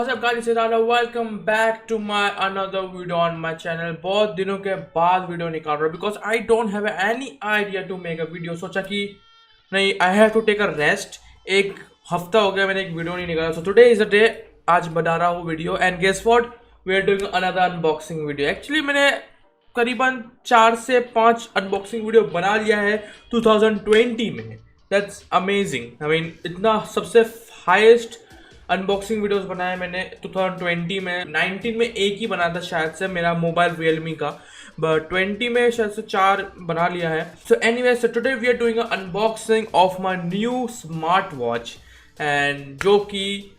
what's up guys, welcome back to my another video on my channel। बहुत दिनों के बाद वीडियो निकाल रहा हूँ because I don't have any idea to make a video। सोचा कि नहीं, I have to take a rest। एक हफ्ता हो गया मैंने एक वीडियो नहीं निकाला, so today is the day। आज बना रहा हूँ video and guess what, we are doing another unboxing video। Actually मैंने करीबन 4 से 5 अनबॉक्सिंग वीडियो बना लिया है 2020 में। That's amazing। I mean इतना सबसे हाईएस्ट अनबॉक्सिंग वीडियोस बनाए मैंने 2020 में। 19 में एक ही बना था शायद से, मेरा मोबाइल रियलमी का, बट 20 में शायद से 4 बना लिया है। So anyway, so today we are doing a unboxing of my new smart watch, and जो कि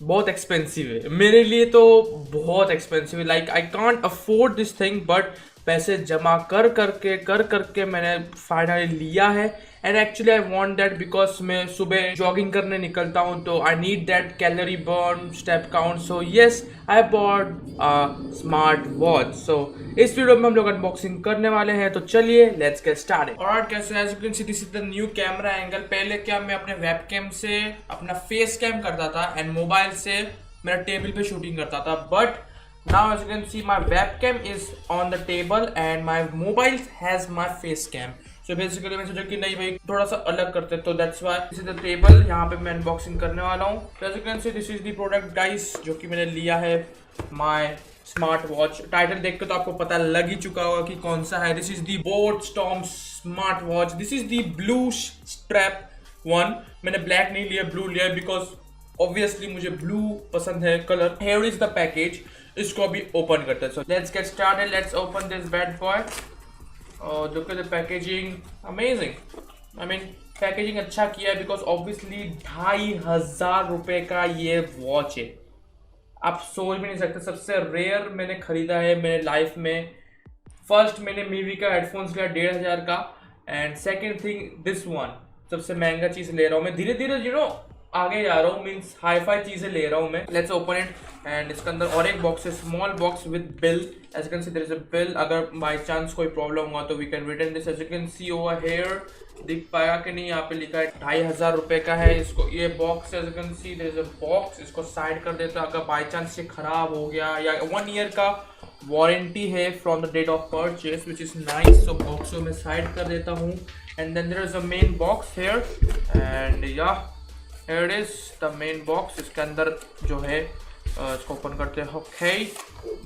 बहुत एक्सपेंसिव है मेरे लिए, तो बहुत एक्सपेंसिव है। Like I can't afford this thing, but पैसे जमा कर करके मैंने फाइनली लिया है। And actually I want that because मैं सुबह जॉगिंग करने निकलता हूँ, तो I need that calorie burn, step count. So yes, I bought a smart watch. So इस वीडियो में हम लोग अनबॉक्सिंग करने वाले हैं, तो चलिए लेट्स गेट स्टार्टेड। ऑलराइट, कैसे as you can see this is the new camera angle. पहले क्या मैं अपने वेबकैम से अपना फेस कैम करता था एंड मोबाइल से मेरा टेबल पे शूटिंग करता था, but now as you can see my webcam is on the table and my mobile has my face cam। so basically मैं सोचा कि नहीं भाई थोड़ा सा अलग करते, तो that's why this is the table। यहाँ पे मैं अनबॉक्सिंग करने वाला हूँ। so as you can see this is the product guys, जो कि मैंने लिया है my स्मार्ट वॉच। टाइटल देख के तो आपको पता लग ही चुका होगा कि कौन सा है। This is the boat storm smart watch. This is the blue strap one. मैंने ब्लैक नहीं लिया, ब्लू लिया बिकॉज ऑब्वियसली मुझे ब्लू पसंद है colour. Here is the package. इसको अभी ओपन करते हैं। So let's get started, let's open this bad boy. और जो कि packaging amazing. I mean packaging अच्छा किया है बिकॉज ऑब्वियसली 2500 रुपये का ये वॉच है। आप सोच भी नहीं सकते, सबसे रेयर मैंने खरीदा है मेरे लाइफ में। फर्स्ट मैंने मीवी का हेडफोन्स लिया 1500 का, and second thing this one सबसे महंगा चीज़ ले रहा हूँ मैं। धीरे धीरे आगे जा रहा हूँ, मीन्स हाई फाई चीज़ें ले रहा हूँ मैं। Let's open it. एंड इसके अंदर और एक बॉक्स है, small box with bill. As you can see there is a bill. अगर बाय चांस कोई प्रॉब्लम हुआ तो we can return this. As you can see over here, दिख पाएगा कि नहीं, यहाँ पे लिखा है 2500 रुपये का है। इसको ये box, as you can see there is a box. इसको साइड कर देता हूँ। अगर बाई चांस ये खराब हो गया, या 1 ईयर का वारंटी है from the date of purchase, which is nice. So box को मैं साइड कर देता हूँ। And then there is a main box here, and या here it is the main box। इसके अंदर जो है इसको ओपन करते हैं। okay,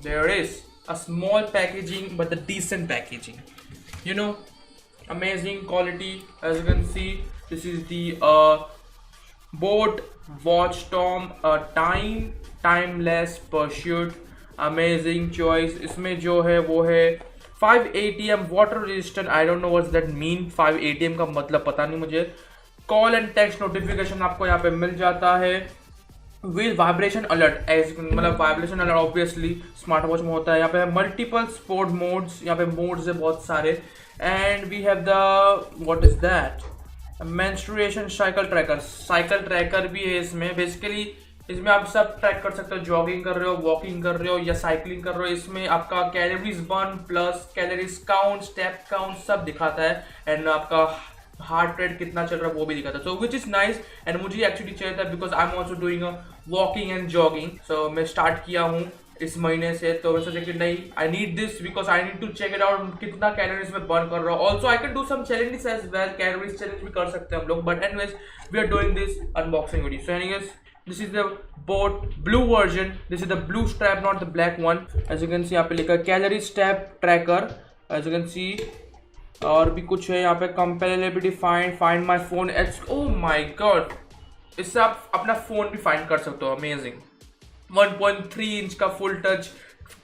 there is a small packaging but the decent packaging, you know, amazing quality। as you can see this is the boat watch storm timeless pursuit, amazing choice। इसमें जो है वो है 5 ATM water resistant। I don't know what's that mean। 5 ATM का मतलब पता नहीं मुझे। कॉल एंड टेक्स्ट नोटिफिकेशन आपको यहाँ पे मिल जाता है विद वाइब्रेशन अलर्ट। मतलब vibration alert obviously smart watch में होता है। यहाँ पे मल्टीपल स्पोर्ट मोड्स, यहाँ पे मोड्स है बहुत सारे। And we have the what is that, menstruation cycle tracker. Cycle tracker भी है इसमें। बेसिकली इसमें आप सब ट्रैक कर सकते हो, जॉगिंग कर रहे हो, वॉकिंग कर रहे हो, या साइकिलिंग कर रहे हो। इसमें आपका calories burn plus calories count, step count सब दिखाता है, एंड आपका हार्ट रेट कितना चल रहा है वो भी दिखाता है। So which is nice, and मुझे एक्चुअली चाहिए था because I am also doing a walking and jogging. So मैं स्टार्ट किया हूँ इस महीने से, तो मैं सोचा कि नहीं, I need this because I need to check it out कितना कैलोरीज में बर्न कर रहा हूँ। Also I can do some challenges as well, calories challenge भी कर सकते हैं हम लोग, but anyways we are doing this unboxing video. So anyways this is the boat blue version। this is the blue strap, not the black one। as you can see यहाँ पे लिखा है calorie step tracker। as you can see और भी कुछ है यहाँ पे, compatibility find my phone. Oh my god, इससे आप अपना फोन भी फाइंड कर सकते हो। अमेजिंग। 1.3 इंच का full touch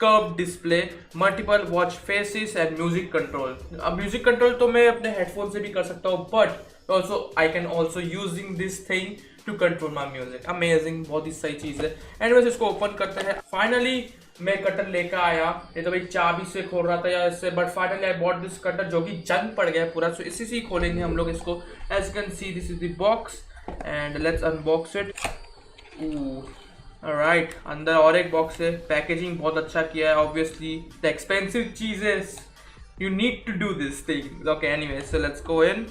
curve display, multiple watch faces and music control. अब म्यूजिक कंट्रोल तो मैं अपने हेडफोन से भी कर सकता हूँ, but also I can also using this thing to control my music. Amazing, बहुत ही सही चीज़ है। एंड वैसे इसको ओपन करते हैं। फाइनली मैं कटर लेकर आया। ये तो भाई चाबी से खोल रहा था या इससे, but finally I bought this cutter, जो कि जंग पड़ गया पूरा। सो इसी से ही खोलेंगे हम लोग इसको। As you can see this is the box, and let's unbox it. Right, अंदर और एक बॉक्स है। पैकेजिंग बहुत अच्छा किया है। ऑब्वियसली द एक्सपेंसिव चीजेस you need to do this thing. Okay, anyway, so let's go in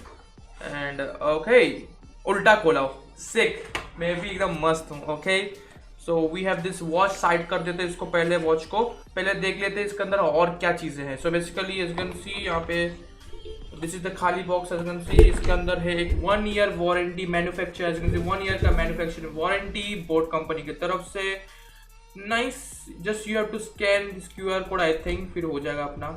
and okay, उल्टा खोला, सिक। मैं भी एकदम मस्त हूँ। Okay, so we have this watch, side कर देते हैं इसको, पहले वॉच को पहले देख लेते हैं इसके अंदर और क्या चीज़ें हैं। So basically as you can see यहाँ पे दिस इज द खाली box, as you can see इसके अंदर है एक 1 year warranty, manufacture as you can see 1 year का मैन्युफैक्चरिंग वारंटी बोट कंपनी की तरफ से। Nice, just you have to scan this QR code I think, फिर हो जाएगा अपना।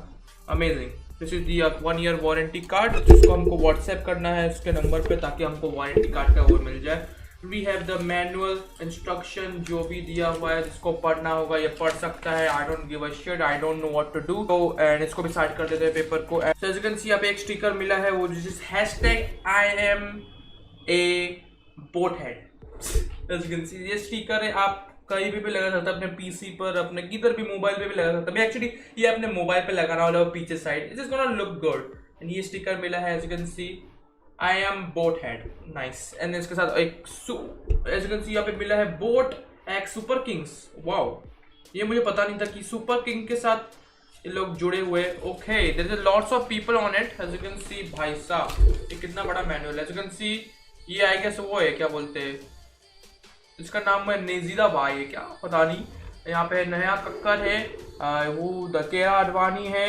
Amazing, this is the 1 year warranty card, जिसको हमको व्हाट्सएप करना है उसके नंबर पे ताकि हमको वारंटी कार्ड का वो मिल जाए। We have the manual instruction जो भी दिया हुआ है, जिसको पढ़ना होगा ये पढ़ सकता है। I don't give a shit, I don't know what to do. तो एंड इसको भी साइड कर देते हैं पेपर को। एज यू कैन सी यहाँ पे एक स्टिकर मिला है, वो जिस #I am a boathead। As you can see ये स्टिकर है, आप कहीं भी लगा सकते हैं, अपने पीसी पर, अपने किधर भी मोबाइल पे भी लगा सकते हैं। एक्चुअली ये अपने मोबाइल पे लगाना वाला पीछे side, it is gonna look good. And ये स्टिकर मिला है, as you can see I am boat head, nice. And इसके साथ एक एज यू कैन सी यहाँ पे मिला है boat x super Kings. Wow, ये मुझे पता नहीं था कि सुपर किंग के साथ ये लोग जुड़े हुए। Okay, there is lots of people on it, as you can see. भाई साहब ये कितना बड़ा मैनुअल है, एज यू कैन सी। ये आई गेस वो है, क्या बोलते हैं इसका नाम है, नेजीदा भाई है क्या, पता नहीं। यहाँ पे नया कक्कर है, वो दकेया अडवाणी है।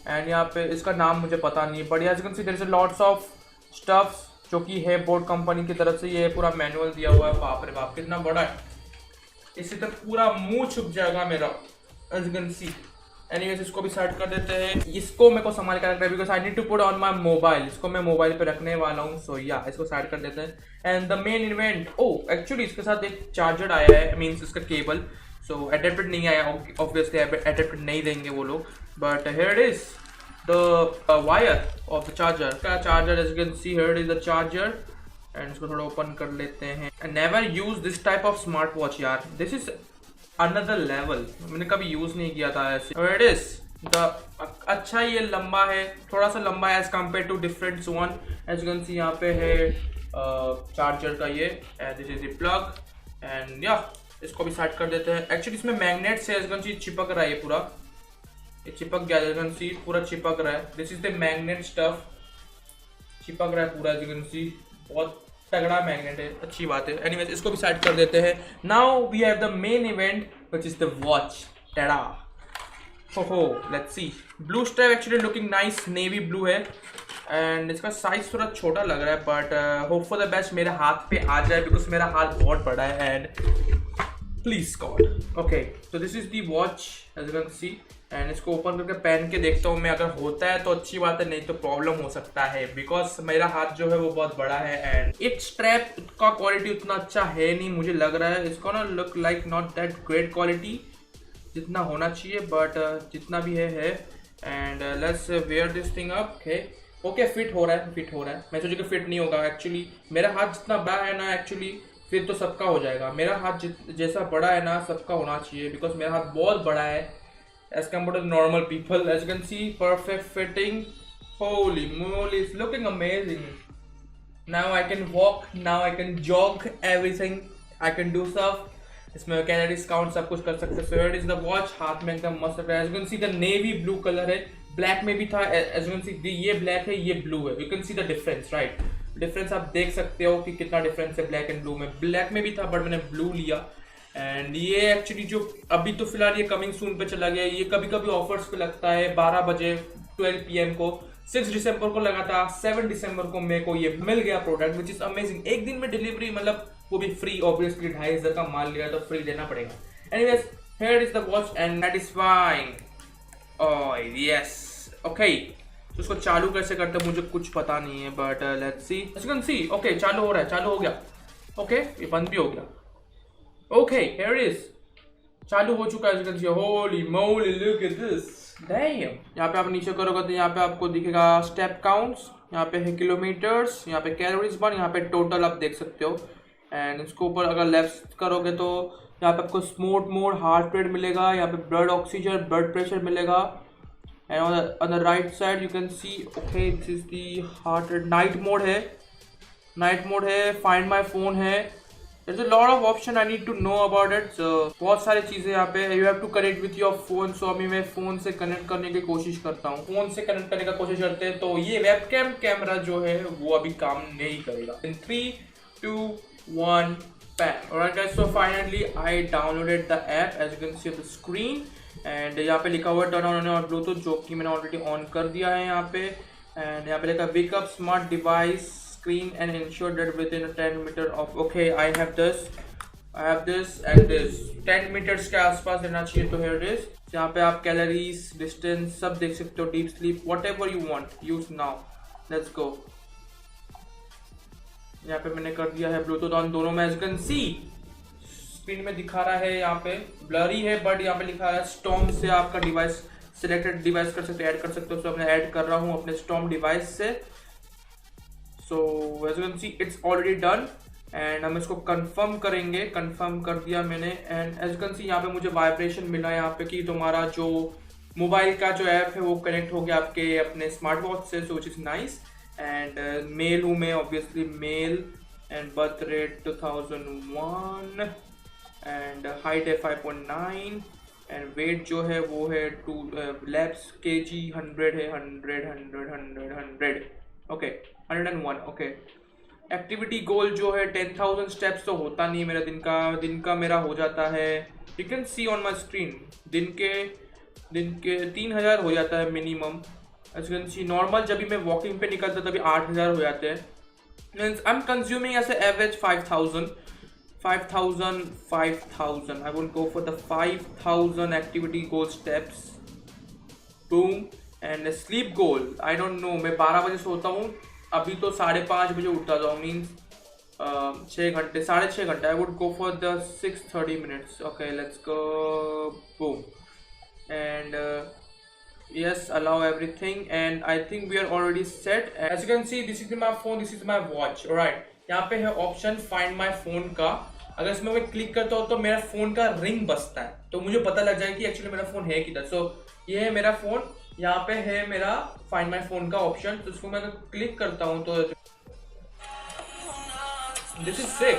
एंड यहाँ पे इसका नाम मुझे पता नहीं, but as you can see there is lots of stuffs जो कि है बोट कंपनी की तरफ से। ये पूरा मैनुअल दिया हुआ है, बाप रे बाप कितना बड़ा है, इससे तो पूरा मुंह छुप जाएगा मेरा, as you can see. Anyways इसको भी साइड कर देते हैं। इसको मेरे को संभाल कर रखना है because I need to put on my mobile, इसको मैं मोबाइल पे रखने वाला हूँ। सो या इसको साइड कर देते हैं। And the main event, actually इसके साथ एक चार्जर आया है, मीन्स इसका केबल। सो अडेप्टेड नहीं आया, ऑब्वियसली अडेप्टेड नहीं देंगे वो लोग, but here it is the wire of the charger का charger. As you can see here is the charger. And इसको थोड़ा ओपन कर लेते हैं। And never use this type of smart watch यार, दिस इज अनदर लेवल, मैंने कभी use नहीं किया था ऐसे। इट इज द अच्छा, ये लंबा है, थोड़ा सा लंबा है as compare to different one. As you can see यहाँ पे है चार्जर का ये, this is the plug. And या इसको भी साइड कर देते हैं। एक्चुअली इसमें मैग्नेट से एज यू कैन सी चिपक रहा है, ये पूरा ये चिपक गया, एज यू कैन सी पूरा चिपक रहा है। This is the magnet stuff, चिपक रहा है पूरा, एज यू कैन सी बहुत तगड़ा मैग्नेट है, अच्छी बात है। एनीवेज इसको भी साइड कर देते हैं। Now we have the main event which is the watch. टेड़ा हो let's see. Blue strap actually looking nice, navy blue है। एंड इसका साइज थोड़ा छोटा लग रहा है, but hope for the best मेरे हाथ पे आ जाए बिकॉज मेरा हाथ बहुत बड़ा है। एंड प्लीज गॉड, ओके तो this is the watch as you can see. And इसको ओपन करके पहन के देखता हूँ मैं, अगर होता है तो अच्छी बात है, नहीं तो प्रॉब्लम हो सकता है बिकॉज मेरा हाथ जो है वो बहुत बड़ा है। एंड इट स्ट्रैप का क्वालिटी उतना अच्छा है नहीं, मुझे लग रहा है इसको ना look like not that great quality जितना होना चाहिए, बट जितना भी है। And let's wear this thing up. Okay fit हो रहा है, फिट हो रहा है। मैं सोचा कि फिट नहीं होगा, एक्चुअली मेरा हाथ जितना बड़ा है ना, एक्चुअली फिर तो सबका हो जाएगा। मेरा हाथ जैसा बड़ा है ना सबका होना चाहिए बिकॉज मेरा हाथ बहुत बड़ा है as compared to normal people. As you can see, perfect fitting. Holy moly, it's looking amazing. Now I can walk, now I can jog, everything I can do stuff. इसमें कैलोरीज काउंट सब कुछ कर सकते हैं। So here is the watch, हाथ में एकदम मस्त लग रहा है। As you can see the navy blue color है, ब्लैक में भी था। As you can see ये ब्लैक है, ये ब्लू है। You can see the difference, right? Difference आप देख सकते हो कि कितना डिफरेंस है ब्लैक एंड ब्लू में। ब्लैक में भी था बट मैंने ब्लू लिया। एंड ये एक्चुअली जो अभी तो फिलहाल ये कमिंग सून पे चला गया, ये कभी कभी ऑफर्स पे लगता है 12 बजे 12 PM को। 6 दिसंबर को लगा था, 7 दिसंबर को मेरे को ये मिल गया प्रोडक्ट विच इज अमेजिंग। एक दिन में डिलीवरी, मतलब वो भी फ्री, ऑब्वियसली 2500 का माल लिया तो फ्री देना पड़ेगा। Anyways here is the watch and satisfying. Oh yes, okay तो इसको चालू कैसे करते हैं मुझे कुछ पता नहीं है, but let's see. As you can see okay चालू हो रहा है, चालू हो गया। ओके ये बंद भी हो गया। ओके हियर इज, चालू हो चुका है। होली मोली लुक एट दिस, डैम। यहाँ पे आप नीचे करोगे तो यहाँ पे आपको दिखेगा स्टेप काउंट्स, यहाँ पे है किलोमीटर्स, यहाँ पे कैलोरीज बर्न, यहाँ पे टोटल आप देख सकते हो। एंड इसको ऊपर अगर लेफ्ट करोगे तो यहाँ पे आपको स्मूथ मोड, हार्ट रेट मिलेगा, यहाँ पे ब्लड ऑक्सीजन, ब्लड प्रेशर मिलेगा। And on the right side you can see okay this is the heart rate. Night mode है, नाइट मोड है, फाइंड माई फोन है। There's a lot of option I need to know about it. So बहुत सारी चीज़ें यहाँ पे you have to connect with your phone. So अभी मैं फ़ोन से कनेक्ट करने की कोशिश करता हूँ। फ़ोन से कनेक्ट करने का कोशिश करते हैं तो ये वेबकैम कैमरा जो है वो अभी काम नहीं करेगा। In 3, 2, 1 bam. Alright guys, so finally I downloaded the app as you can see on the screen and यहाँ पे लिखा हुआ है टर्न ऑन और ब्लूटूथ, जो कि मैंने ऑलरेडी ऑन कर दिया है यहाँ पे। एंड यहाँ पे लिखा wake up smart device screen and ensure that within 10 meter of, okay I have this and this 10 meters के आसपास रहना चाहिए, तो हियर इट इज। यहाँ पे आप कैलोरीज, डिस्टेंस सब देख सकते हो, deep sleep, what ever you want use now. Let's go. यहाँ पे मैंने कर दिया है ब्लूटूथ ऑन दोनों में, as you can see screen में दिखा रहा है, यहाँ पे ब्लरी है बट यहाँ पे लिखा है स्टॉर्म से आपका डिवाइस सिलेक्टेड डिवाइस कर सकते हो, ऐड कर सकते हो। सो मैं ऐड कर रहा हूँ अपने स्टॉर्म डिवाइस से। So as you can see it's already done and हम इसको कंफर्म करेंगे। कंफर्म कर दिया मैंने and as you can see यहाँ पे मुझे वाइब्रेशन मिला यहाँ पे कि तुम्हारा जो मोबाइल का जो ऐप है वो कनेक्ट हो गया आपके अपने स्मार्ट वॉच से, so which is nice. And male हूँ मैं, obviously male, and birth rate 2001 and height है 5.9 एंड वेट जो है वो है 2 लैब्स kg, 100 है, 100 ओके 101 ओके। एक्टिविटी गोल जो है 10,000 स्टेप्स तो होता नहीं मेरा दिन का मेरा हो जाता है, you can see on my screen, दिन के 3,000 हो जाता है minimum. As you can see normal जब भी मैं वॉकिंग पे निकलता तभी 8,000 हो जाते हैं। Means I am consuming as average 5,000 I will go for the 5,000 activity goal steps, boom। and sleep goal I don't know, मैं 12 बजे सोता हूँ, अभी तो 5:30 बजे उठता जाऊँ, मीन्स 6 घंटे 6.5 घंटे। I would go for the 6:30 minutes, okay let's go, boom। and yes, allow everything and I think we are already set। as you can see this is my phone, this is my watch, alright। यहाँ पे है option find my phone का, अगर इसमें मैं click करता हूँ तो मेरा फोन का रिंग बजता है, तो मुझे पता लग जाएगा कि एक्चुअली मेरा फोन है किधर। सो ये है मेरा फोन, यहाँ पे है मेरा फाइंड माई फोन का ऑप्शन, तो इसको मैं क्लिक करता हूँ तो this is sick.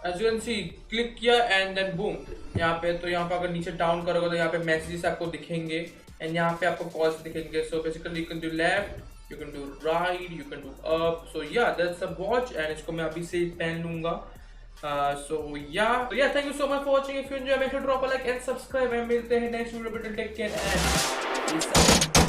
As you can see click किया एंड देन बूम, यहाँ पे अगर नीचे डाउन करोगे तो यहाँ पे मैसेजेस आपको दिखेंगे एंड यहाँ पे आपको कॉल्स दिखेंगे। So basically you can do left, you can do right, you can do up, so yeah that's a watch and इसको मैं अभी से पहन लूँगा। so yeah thank you so much for watching। if you enjoy make sure to drop a like and subscribe and मिलते हैं next video, take care and peace out।